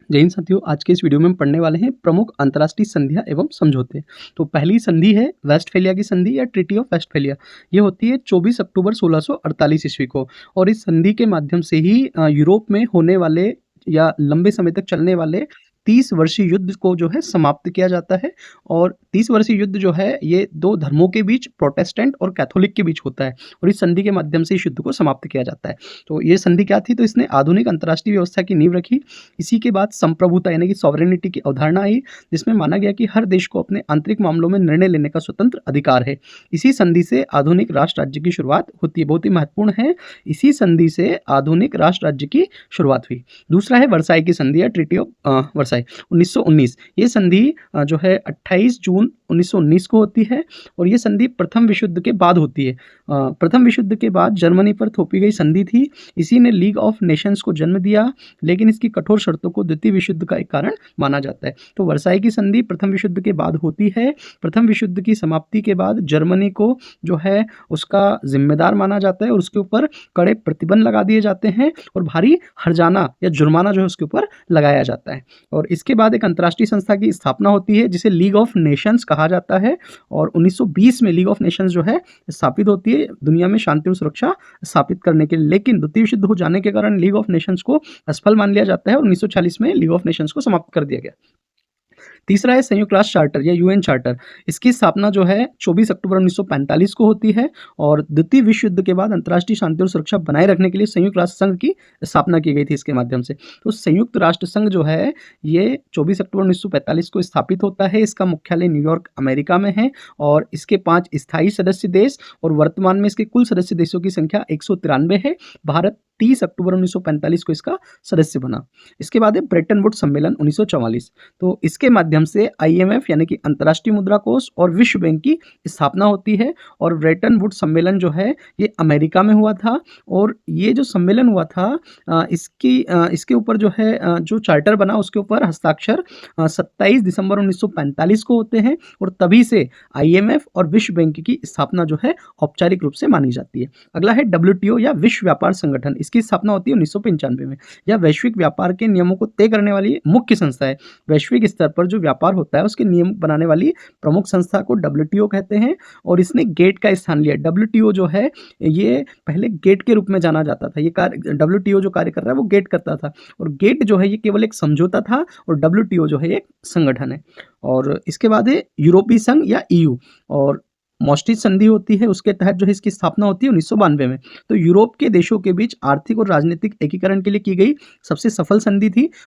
जय हिंद साथियों, आज के इस वीडियो में हम पढ़ने वाले हैं प्रमुख अंतर्राष्ट्रीय संधियां एवं समझौते। तो पहली संधि है वेस्टफेलिया की संधि या ट्रीटी ऑफ वेस्टफेलिया। ये होती है 24 अक्टूबर 1648 ईस्वी को, और इस संधि के माध्यम से ही यूरोप में होने वाले या लंबे समय तक चलने वाले 30 वर्षीय युद्ध को जो है समाप्त किया जाता है। और 30 वर्षीय युद्ध जो है ये दो धर्मों के बीच, प्रोटेस्टेंट और कैथोलिक के बीच होता है, और इस संधि के माध्यम से इस युद्ध को समाप्त किया जाता है। तो ये संधि क्या थी? तो इसने आधुनिक अंतर्राष्ट्रीय व्यवस्था की नींव रखी। इसी के बाद संप्रभुता यानी कि सॉवरेनिटी की अवधारणा आई, जिसमें माना गया कि हर देश को अपने आंतरिक मामलों में निर्णय लेने का स्वतंत्र अधिकार है। इसी संधि से आधुनिक राष्ट्र राज्य की शुरुआत होती है। बहुत ही महत्वपूर्ण है, इसी संधि से आधुनिक राष्ट्र राज्य की शुरुआत हुई। दूसरा है वर्साई की संधि या ट्रीटी ऑफ वर्साई 1919। ये संधि जो है 28 जून 1919 को होती है, और ये संधि प्रथम विश्व युद्ध के बाद होती है। प्रथम विश्व युद्ध के बाद जर्मनी पर थोपी गई संधि थी। इसी ने लीग ऑफ नेशंस को जन्म दिया, लेकिन इसकी कठोर शर्तों को द्वितीय विश्व युद्ध का एक कारण माना जाता है। तो वर्साई की संधि प्रथम विश्व युद्ध के बाद होती है। प्रथम विश्व युद्ध की समाप्ति के बाद जर्मनी को जो है उसका जिम्मेदार माना जाता है, और उसके ऊपर कड़े प्रतिबंध लगा दिए जाते हैं, और भारी हर्जाना या जुर्माना जो है उसके ऊपर लगाया जाता है। और इसके बाद एक अंतर्राष्ट्रीय संस्था की स्थापना होती है, जिसे लीग ऑफ नेशंस कहा जाता है, और 1920 में लीग ऑफ नेशंस जो है स्थापित होती है दुनिया में शांति और सुरक्षा स्थापित करने के लिए। लेकिन द्वितीय विश्व युद्ध हो जाने के कारण लीग ऑफ नेशंस को असफल मान लिया जाता है, और 1940 में लीग ऑफ नेशंस को समाप्त कर दिया गया। तीसरा है संयुक्त राष्ट्र चार्टर या यूएन चार्टर। इसकी स्थापना जो है 24 अक्टूबर 1945 को होती है, और द्वितीय विश्व युद्ध के बाद अंतर्राष्ट्रीय शांति और सुरक्षा बनाए रखने के लिए संयुक्त राष्ट्र संघ की स्थापना की गई थी इसके माध्यम से। तो संयुक्त राष्ट्र संघ जो है ये 24 अक्टूबर 1945 को स्थापित होता है। इसका मुख्यालय न्यूयॉर्क अमेरिका में है, और इसके 5 स्थायी सदस्य देश, और वर्तमान में इसके कुल सदस्य देशों की संख्या 193 है। भारत 30 अक्टूबर 1945 को इसका सदस्य बना। इसके बाद है ब्रेटन वुड्स सम्मेलन 1944। तो इसके माध्यम से IMF यानी कि अंतर्राष्ट्रीय मुद्रा कोष और विश्व बैंक की स्थापना होती है। और ब्रेटन वुड्स सम्मेलन जो है ये अमेरिका में हुआ था, और ये जो सम्मेलन हुआ था इसके ऊपर जो है जो चार्टर बना उसके ऊपर हस्ताक्षर 27 दिसंबर 1945 को होते हैं, और तभी से IMF और विश्व बैंक की स्थापना जो है औपचारिक रूप से मानी जाती है। अगला है WTO या विश्व व्यापार संगठन। इसकी स्थापना होती है 1995 में। यह वैश्विक व्यापार के नियमों को तय करने वाली मुख्य संस्था है। वैश्विक स्तर पर जो व्यापार होता है उसके नियम बनाने वाली प्रमुख संस्था को WTO कहते हैं, और इसने गेट का स्थान लिया। WTO जो है ये पहले गेट के रूप में जाना जाता था। ये कार्य WTO जो कार्य कर रहा है वो गेट करता था, और गेट जो है ये केवल एक समझौता था, और WTO जो है एक संगठन है। और इसके बाद है यूरोपीय संघ या EU, और मॉस्ट्रिच संधि होती है, उसके तहत जो है इसकी स्थापना होती है 1992 में। तो यूरोप के देशों के बीच आर्थिक और राजनीतिक एकीकरण के लिए की गई सबसे सफल संधि थी,